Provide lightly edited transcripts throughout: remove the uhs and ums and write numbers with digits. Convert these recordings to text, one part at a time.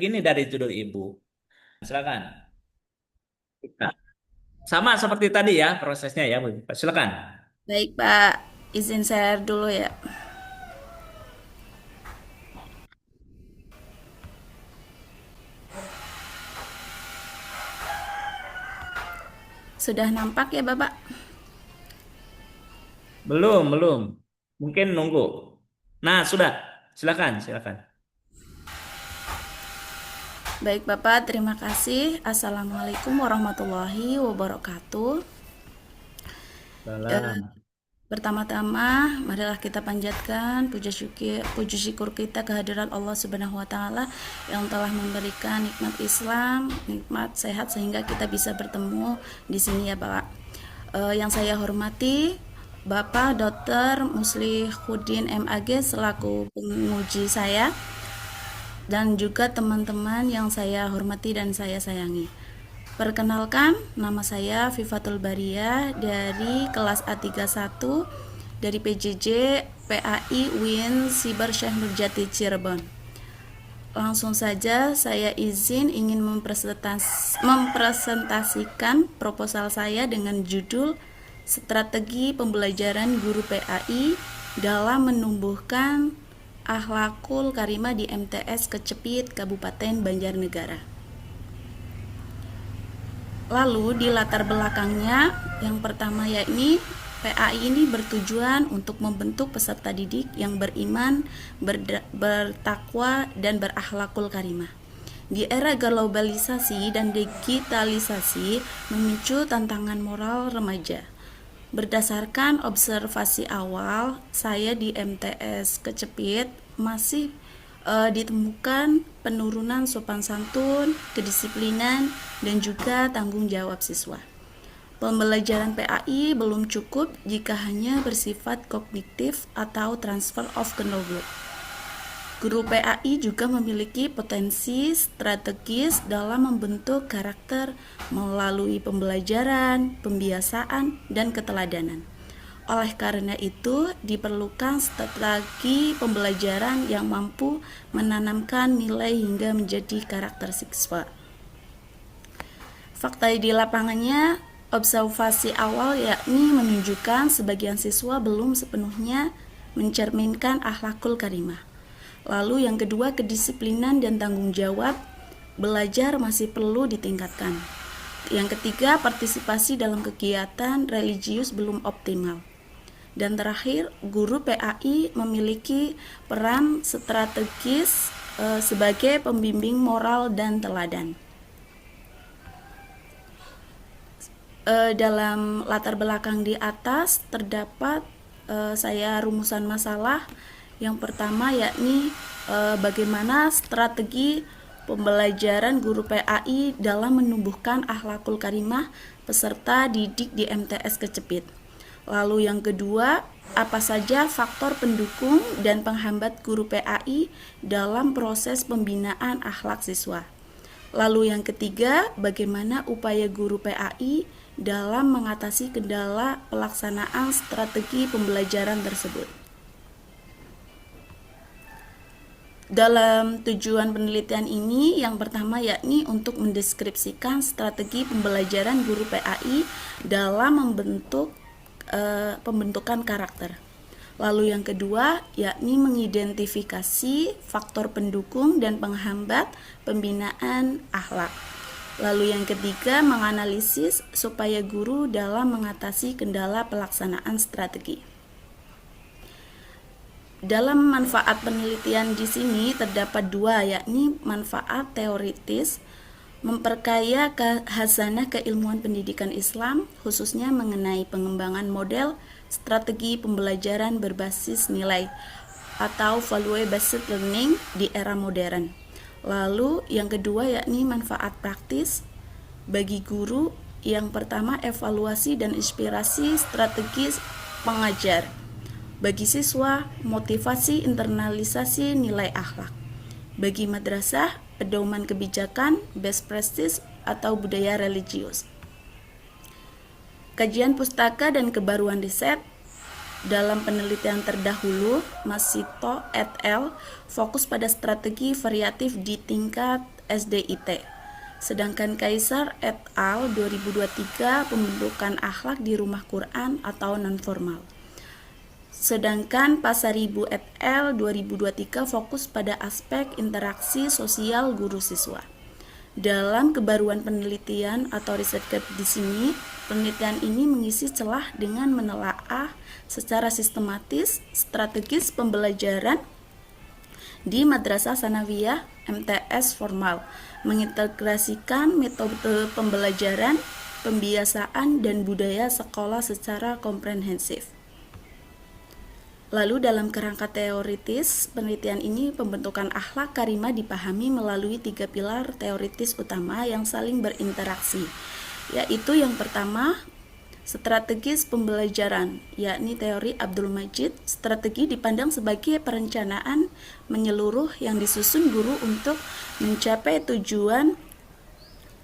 begini dari judul Ibu. Silakan. Nah, sama seperti tadi ya prosesnya ya, Bu. Silakan. Baik, Pak. Izin share dulu ya. Sudah nampak ya, Bapak? Belum, belum. Mungkin nunggu. Nah, sudah. Silakan, silakan. Baik, Bapak. Terima kasih. Assalamualaikum warahmatullahi wabarakatuh. Eh, Salam. Pertama-tama, marilah kita panjatkan puji syukur kita kehadiran Allah Subhanahu wa taala yang telah memberikan nikmat Islam, nikmat sehat sehingga kita bisa bertemu di sini ya, Pak. Yang saya hormati Bapak Dr. Muslihuddin MAG selaku penguji saya dan juga teman-teman yang saya hormati dan saya sayangi. Perkenalkan, nama saya Vivatul Baria dari kelas A31 dari PJJ PAI UIN Siber Syekh Nurjati Cirebon. Langsung saja saya izin ingin mempresentasikan proposal saya dengan judul Strategi Pembelajaran Guru PAI dalam Menumbuhkan Akhlakul Karimah di MTS Kecepit Kabupaten Banjarnegara. Lalu di latar belakangnya yang pertama yakni PAI ini bertujuan untuk membentuk peserta didik yang beriman, bertakwa, dan berakhlakul karimah. Di era globalisasi dan digitalisasi memicu tantangan moral remaja. Berdasarkan observasi awal, saya di MTS Kecepit masih ditemukan penurunan sopan santun, kedisiplinan, dan juga tanggung jawab siswa. Pembelajaran PAI belum cukup jika hanya bersifat kognitif atau transfer of knowledge. Guru PAI juga memiliki potensi strategis dalam membentuk karakter melalui pembelajaran, pembiasaan, dan keteladanan. Oleh karena itu, diperlukan strategi pembelajaran yang mampu menanamkan nilai hingga menjadi karakter siswa. Fakta di lapangannya, observasi awal yakni menunjukkan sebagian siswa belum sepenuhnya mencerminkan akhlakul karimah. Lalu yang kedua, kedisiplinan dan tanggung jawab belajar masih perlu ditingkatkan. Yang ketiga, partisipasi dalam kegiatan religius belum optimal. Dan terakhir, guru PAI memiliki peran strategis sebagai pembimbing moral dan teladan. Dalam latar belakang di atas terdapat saya rumusan masalah. Yang pertama yakni bagaimana strategi pembelajaran guru PAI dalam menumbuhkan akhlakul karimah peserta didik di MTS Kecepit. Lalu yang kedua, apa saja faktor pendukung dan penghambat guru PAI dalam proses pembinaan akhlak siswa. Lalu yang ketiga, bagaimana upaya guru PAI dalam mengatasi kendala pelaksanaan strategi pembelajaran tersebut. Dalam tujuan penelitian ini, yang pertama yakni untuk mendeskripsikan strategi pembelajaran guru PAI dalam pembentukan karakter. Lalu yang kedua yakni mengidentifikasi faktor pendukung dan penghambat pembinaan akhlak. Lalu yang ketiga, menganalisis supaya guru dalam mengatasi kendala pelaksanaan strategi. Dalam manfaat penelitian di sini terdapat dua, yakni manfaat teoritis, memperkaya khasanah keilmuan pendidikan Islam, khususnya mengenai pengembangan model strategi pembelajaran berbasis nilai atau value based learning di era modern. Lalu yang kedua yakni manfaat praktis bagi guru. Yang pertama, evaluasi dan inspirasi strategis pengajar. Bagi siswa, motivasi internalisasi nilai akhlak. Bagi madrasah, pedoman kebijakan, best practice atau budaya religius. Kajian pustaka dan kebaruan riset. Dalam penelitian terdahulu, Masito et al. Fokus pada strategi variatif di tingkat SDIT. Sedangkan Kaisar et al. 2023 pembentukan akhlak di rumah Quran atau non-formal. Sedangkan Pasaribu et al. 2023 fokus pada aspek interaksi sosial guru siswa. Dalam kebaruan penelitian atau riset di sini, penelitian ini mengisi celah dengan menelaah secara sistematis strategis pembelajaran di Madrasah Sanawiyah MTS formal, mengintegrasikan metode pembelajaran, pembiasaan, dan budaya sekolah secara komprehensif. Lalu dalam kerangka teoritis, penelitian ini pembentukan akhlak karimah dipahami melalui 3 pilar teoritis utama yang saling berinteraksi, yaitu yang pertama, strategis pembelajaran, yakni teori Abdul Majid. Strategi dipandang sebagai perencanaan menyeluruh yang disusun guru untuk mencapai tujuan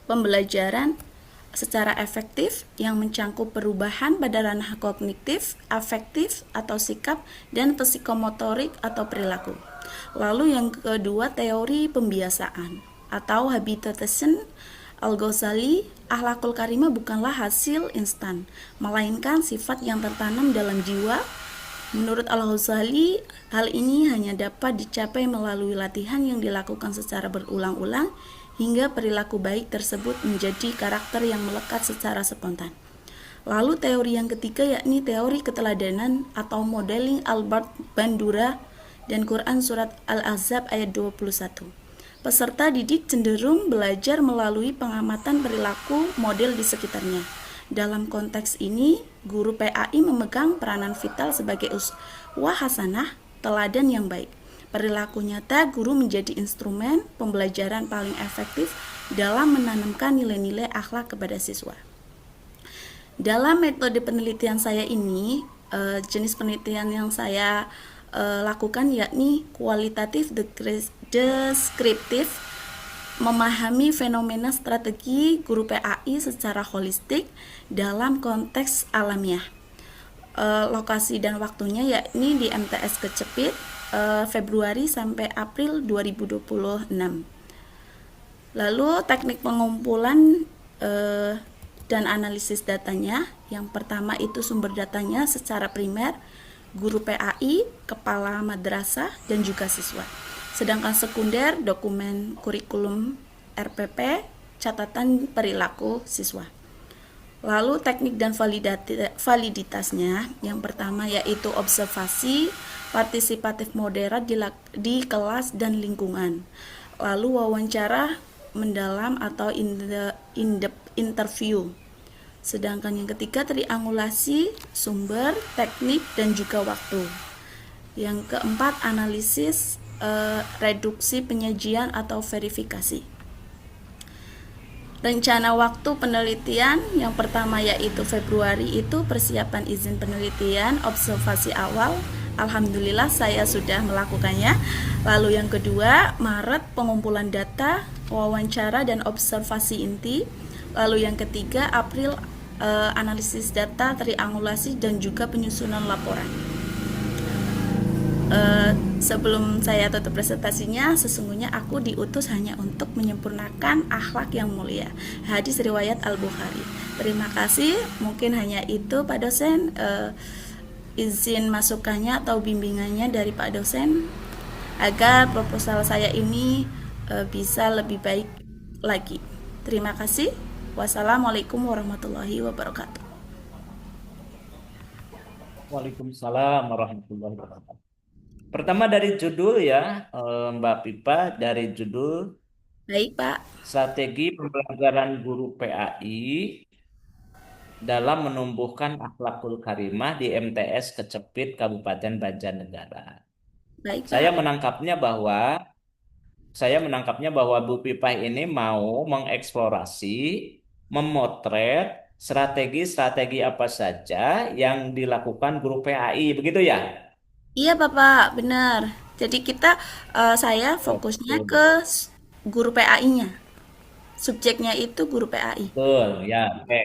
pembelajaran secara efektif yang mencangkup perubahan pada ranah kognitif, afektif atau sikap, dan psikomotorik atau perilaku. Lalu yang kedua, teori pembiasaan atau habitation. Al-Ghazali, akhlakul karimah bukanlah hasil instan, melainkan sifat yang tertanam dalam jiwa. Menurut Al-Ghazali, hal ini hanya dapat dicapai melalui latihan yang dilakukan secara berulang-ulang hingga perilaku baik tersebut menjadi karakter yang melekat secara spontan. Lalu teori yang ketiga yakni teori keteladanan atau modeling Albert Bandura dan Quran Surat Al-Ahzab ayat 21. Peserta didik cenderung belajar melalui pengamatan perilaku model di sekitarnya. Dalam konteks ini, guru PAI memegang peranan vital sebagai uswah hasanah, teladan yang baik. Perilaku nyata guru menjadi instrumen pembelajaran paling efektif dalam menanamkan nilai-nilai akhlak kepada siswa. Dalam metode penelitian saya ini, jenis penelitian yang saya lakukan yakni kualitatif deskriptif, memahami fenomena strategi guru PAI secara holistik dalam konteks alamiah. Lokasi dan waktunya yakni di MTS Kecepit, Februari sampai April 2026. Lalu teknik pengumpulan dan analisis datanya, yang pertama itu sumber datanya secara primer, guru PAI, kepala madrasah, dan juga siswa. Sedangkan sekunder, dokumen kurikulum RPP, catatan perilaku siswa. Lalu teknik dan validitasnya, yang pertama yaitu observasi, partisipatif moderat di kelas dan lingkungan. Lalu wawancara mendalam atau in-depth interview. Sedangkan yang ketiga triangulasi, sumber, teknik, dan juga waktu. Yang keempat analisis, reduksi penyajian atau verifikasi. Rencana waktu penelitian yang pertama yaitu Februari itu persiapan izin penelitian, observasi awal. Alhamdulillah saya sudah melakukannya. Lalu yang kedua Maret pengumpulan data, wawancara dan observasi inti. Lalu yang ketiga April analisis data, triangulasi dan juga penyusunan laporan. Sebelum saya tutup presentasinya, sesungguhnya aku diutus hanya untuk menyempurnakan akhlak yang mulia. Hadis riwayat Al-Bukhari. Terima kasih. Mungkin hanya itu Pak dosen. Izin masukannya atau bimbingannya dari Pak dosen agar proposal saya ini bisa lebih baik lagi. Terima kasih. Wassalamualaikum warahmatullahi wabarakatuh. Waalaikumsalam warahmatullahi wabarakatuh. Pertama dari judul ya, Mbak Pipa, dari judul Baik, Pak. Strategi Pembelajaran Guru PAI dalam Menumbuhkan Akhlakul Karimah di MTS Kecepit Kabupaten Banjarnegara. Baik, Saya Pak. menangkapnya bahwa saya menangkapnya bahwa Bu Pipah ini mau mengeksplorasi, memotret strategi-strategi apa saja yang dilakukan guru PAI, begitu ya? Iya, Bapak, benar. Jadi saya fokusnya Betul, ke guru PAI-nya. Subjeknya itu guru PAI. betul, ya, oke.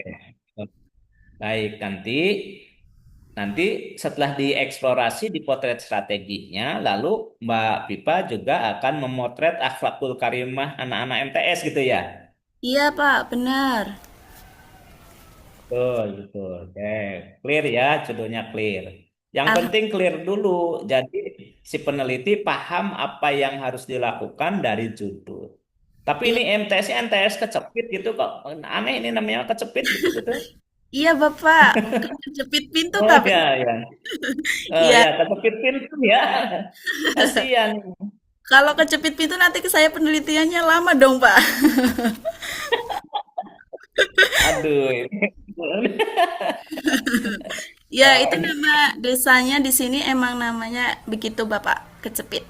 Baik, nanti Nanti setelah dieksplorasi, dipotret strateginya, lalu Mbak Pipa juga akan memotret akhlakul karimah anak-anak MTS gitu ya. Iya, Pak, benar. Betul, betul. Oke, clear ya, judulnya clear. Yang Ah, penting clear dulu. Jadi si peneliti paham apa yang harus dilakukan dari judul. Tapi iya, ini MTS-nya MTS kecepit gitu kok. Aneh ini namanya kecepit gitu-gitu. iya, Bapak. Bukan kejepit pintu Oh tapi ya, ya. iya. Ya, kecepit pintu ya. Kasihan. Kalau kejepit pintu nanti ke saya penelitiannya lama dong, Pak. Aduh, ini. Ya, Oh, itu nama desanya di sini emang namanya begitu, Bapak. Kecepit.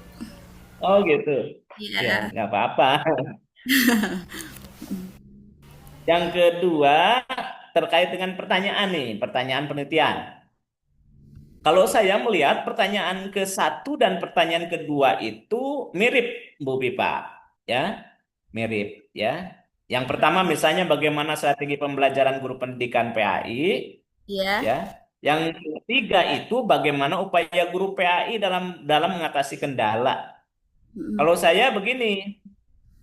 oh gitu. Ya, Iya. nggak apa-apa. Yang kedua, terkait dengan pertanyaan nih, pertanyaan penelitian. Kalau saya melihat pertanyaan ke satu dan pertanyaan kedua itu mirip, Bu Pipa, ya, mirip, ya. Yang pertama misalnya bagaimana strategi pembelajaran guru pendidikan PAI, Iya. ya. Yang ketiga itu bagaimana upaya guru PAI dalam dalam mengatasi kendala. Mm-mm. Kalau saya begini,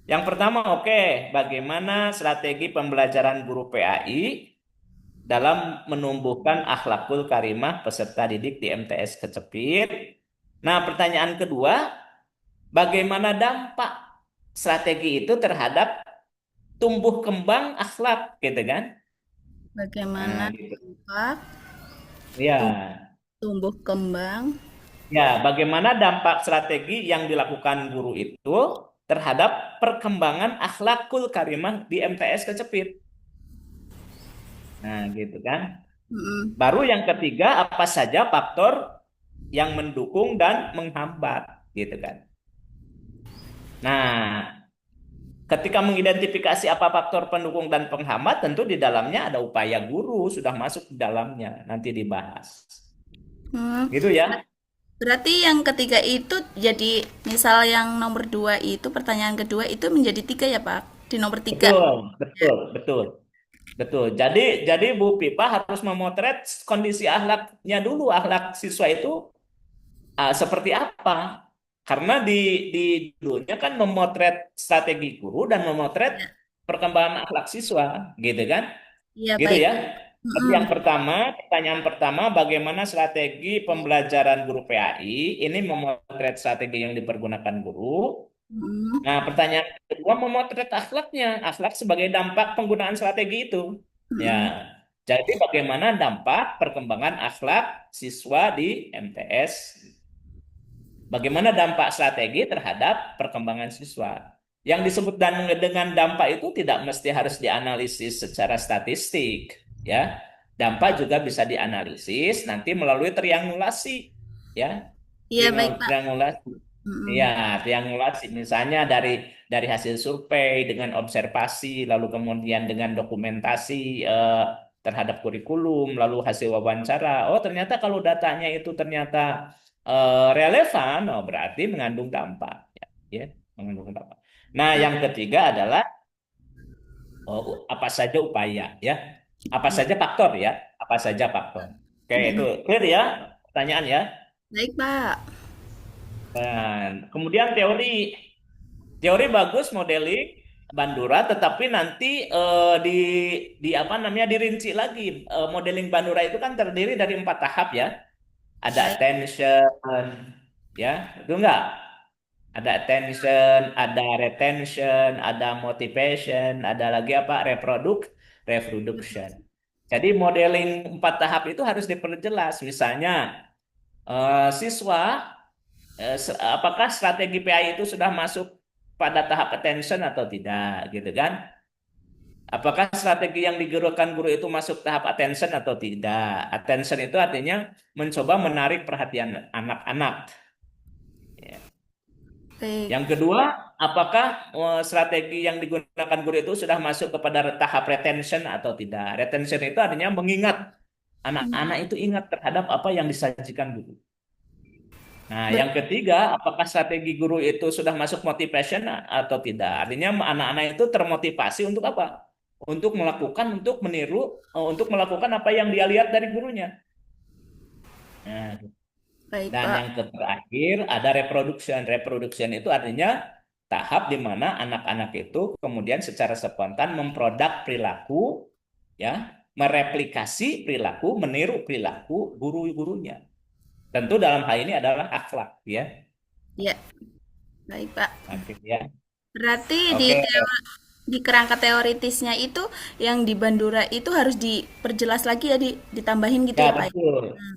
yang pertama oke, bagaimana strategi pembelajaran guru PAI dalam menumbuhkan akhlakul karimah peserta didik di MTS Kecepit. Nah, pertanyaan kedua, bagaimana dampak strategi itu terhadap tumbuh kembang akhlak, gitu kan? Bagaimana Nah, gitu. dampak tum- Ya, tumbuh kembang? bagaimana dampak strategi yang dilakukan guru itu terhadap perkembangan akhlakul karimah di MTS Kecepit. Nah, gitu kan? Mm-mm. Baru yang ketiga, apa saja faktor yang mendukung dan menghambat, gitu kan? Nah, ketika mengidentifikasi apa faktor pendukung dan penghambat, tentu di dalamnya ada upaya guru sudah masuk di dalamnya, nanti dibahas. Hmm. Gitu ya? Berarti yang ketiga itu jadi misal yang nomor dua itu pertanyaan kedua itu menjadi tiga ya Pak? Di nomor tiga. Betul, betul, betul, betul. Jadi Bu Pipa harus memotret kondisi akhlaknya dulu, akhlak siswa itu seperti apa? Karena di dulunya kan memotret strategi guru dan memotret Ya. perkembangan akhlak siswa, gitu kan? Iya Gitu baik. ya. Jadi Mm-mm. yang pertama, pertanyaan pertama, bagaimana strategi pembelajaran guru PAI? Ini memotret strategi yang dipergunakan guru. Mm-mm. Nah, pertanyaan kedua, memotret akhlaknya, akhlak sebagai dampak penggunaan strategi itu. Ya, Mm-mm. jadi bagaimana dampak perkembangan akhlak siswa di MTS? Bagaimana dampak strategi terhadap perkembangan siswa? Yang disebut dan dengan dampak itu tidak mesti harus dianalisis secara statistik, ya. Dampak juga bisa dianalisis nanti melalui triangulasi, ya. Iya baik Pak. Triangulasi. Mm-mm. Ya, triangulasi misalnya dari hasil survei dengan observasi, lalu kemudian dengan dokumentasi terhadap kurikulum, lalu hasil wawancara. Oh, ternyata kalau datanya itu ternyata relevan, oh berarti mengandung dampak, ya, ya, mengandung dampak. Nah, yang ketiga adalah apa saja upaya, ya, apa Iya. saja faktor, ya, apa saja faktor. Oke, itu Mm-mm. clear ya, pertanyaan ya. Baik Pak. Dan kemudian teori bagus modeling Bandura, tetapi nanti di apa namanya dirinci lagi. Modeling Bandura itu kan terdiri dari 4 tahap ya. Ada Baik. attention, ya, itu enggak? Ada attention, ada retention, ada motivation, ada lagi apa? Reproduction. Jadi modeling 4 tahap itu harus diperjelas. Misalnya siswa apakah strategi PI itu sudah masuk pada tahap attention atau tidak, gitu kan? Apakah strategi yang digunakan guru itu masuk tahap attention atau tidak? Attention itu artinya mencoba menarik perhatian anak-anak. Ya. Baik. Yang kedua, apakah strategi yang digunakan guru itu sudah masuk kepada tahap retention atau tidak? Retention itu artinya mengingat, anak-anak itu ingat terhadap apa yang disajikan guru. Nah, Ber- yang ketiga, apakah strategi guru itu sudah masuk motivation atau tidak? Artinya anak-anak itu termotivasi untuk apa? Untuk melakukan, untuk meniru, untuk melakukan apa yang dia lihat dari gurunya. Nah, Baik, dan Pak. yang terakhir ada reproduction. Reproduction itu artinya tahap di mana anak-anak itu kemudian secara spontan memproduk perilaku, ya, mereplikasi perilaku, meniru perilaku guru-gurunya. Tentu dalam hal ini adalah akhlak, ya. Ya, baik, Pak. Oke, ya. Berarti Oke, di kerangka teoritisnya itu yang di Bandura itu harus diperjelas lagi ya, ditambahin gitu ya ya, Pak. betul. Hmm.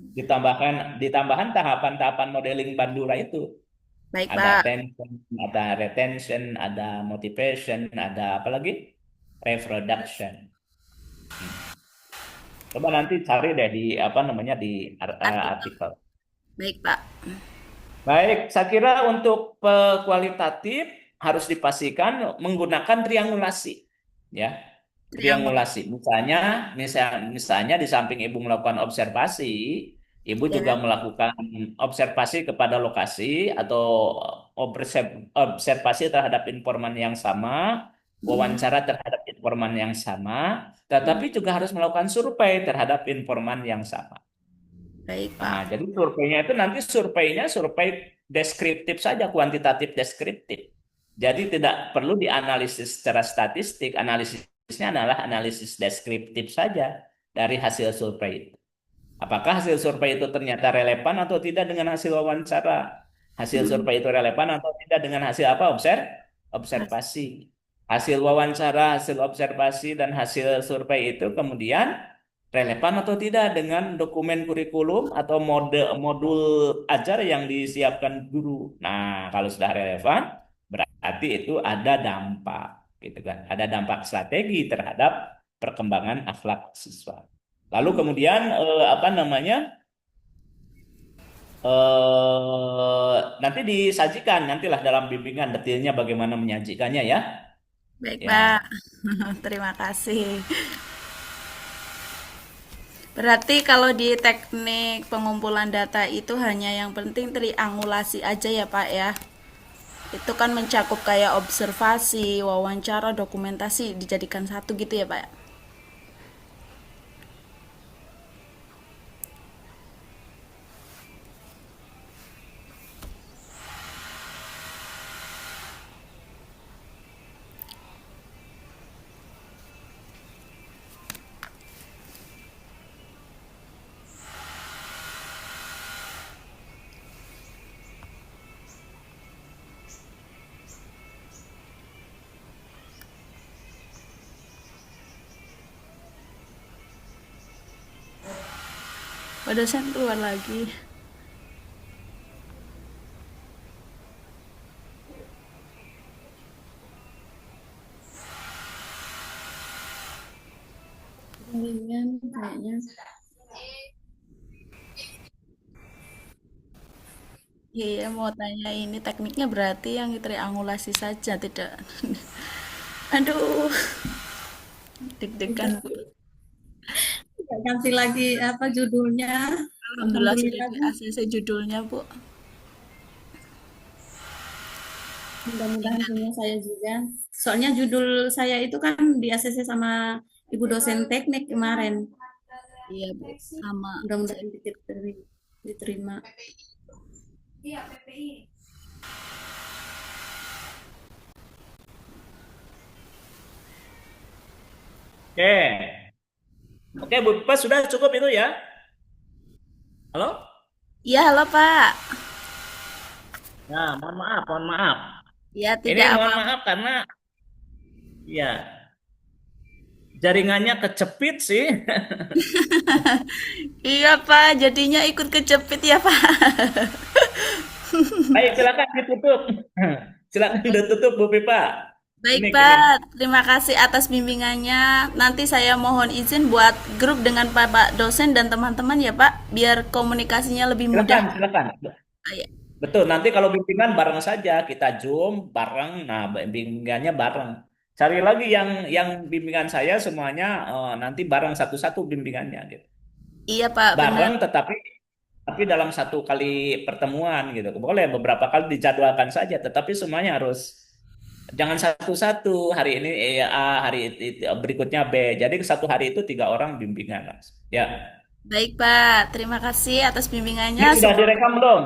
Ditambahkan tahapan-tahapan modeling Bandura itu. Baik, Ada Pak. attention, ada retention, ada motivation, ada apa lagi? Reproduction. Hmm. Coba nanti cari deh di apa namanya di Artikel. artikel. Baik, Pak. Baik, saya kira untuk kualitatif harus dipastikan menggunakan triangulasi, ya. Triangul. Triangulasi. Misalnya di samping ibu melakukan observasi, ibu juga Ya. melakukan observasi kepada lokasi atau observasi terhadap informan yang sama, Hmm. wawancara terhadap informan yang sama, Hmm. tetapi juga harus melakukan survei terhadap informan yang sama. Baik, Nah, Pak. jadi surveinya itu nanti surveinya survei deskriptif saja, kuantitatif deskriptif. Jadi tidak perlu dianalisis secara statistik, analisisnya adalah analisis deskriptif saja dari hasil survei itu. Apakah hasil survei itu ternyata relevan atau tidak dengan hasil wawancara? Hasil Hmm. survei itu relevan atau tidak dengan hasil apa? Observasi. Hasil wawancara, hasil observasi, dan hasil survei itu kemudian relevan atau tidak dengan dokumen kurikulum atau modul ajar yang disiapkan guru. Nah, kalau sudah relevan, berarti itu ada dampak, gitu kan? Ada dampak strategi terhadap perkembangan akhlak siswa. Lalu kemudian apa namanya? Nanti disajikan nantilah dalam bimbingan detailnya bagaimana menyajikannya, ya. Baik, Pak. Ya. Terima kasih. Berarti kalau di teknik pengumpulan data itu hanya yang penting triangulasi aja ya, Pak ya. Itu kan mencakup kayak observasi, wawancara, dokumentasi dijadikan satu gitu ya, Pak. Pak dosen keluar lagi. Ringan kayaknya. Iya, mau tanya ini tekniknya berarti yang triangulasi saja, tidak. Aduh, Udah, deg-degan. udah ganti lagi apa judulnya. Alhamdulillah sudah Alhamdulillah di Bu. ACC judulnya, Bu. Mudah-mudahan punya saya juga. Soalnya judul saya itu kan di ACC sama ibu dosen teknik kemarin. Iya, Bu. Sama. Mudah-mudahan diterima. Oke. Oke, Bu Pas sudah cukup itu ya. Halo? Iya, halo, Pak. Nah, mohon maaf, mohon maaf. Ya, Ini tidak mohon apa-apa. maaf karena ya jaringannya kecepit sih. Iya, Pak. Jadinya ikut kejepit ya, Pak. Baik, silakan ditutup. Silakan ditutup Bu Pipa. Baik, Ini. Pak. Terima kasih atas bimbingannya. Nanti saya mohon izin buat grup dengan Pak dosen dan teman-teman ya, Pak, biar komunikasinya lebih mudah. Silakan, silakan. Ah, ya. Betul, nanti kalau bimbingan bareng saja, kita Zoom bareng. Nah, bimbingannya bareng. Cari lagi yang bimbingan saya semuanya nanti bareng satu-satu bimbingannya gitu. Iya, Pak, benar. Bareng tapi dalam satu kali pertemuan gitu. Boleh beberapa kali dijadwalkan saja, tetapi semuanya harus jangan satu-satu. Hari ini A, hari berikutnya B. Jadi satu hari itu tiga orang bimbingan, Mas. Ya. Baik, Pak. Terima kasih atas bimbingannya. Ini sudah direkam belum?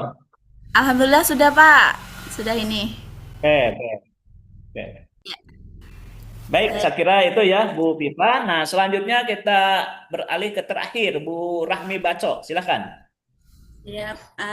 Alhamdulillah sudah, Pak. Sudah ini. Oke, oke, oke. Ya, Baik, baik. saya kira itu ya Bu Pipa. Nah, selanjutnya kita beralih ke terakhir, Bu Rahmi Baco. Silakan. Ya,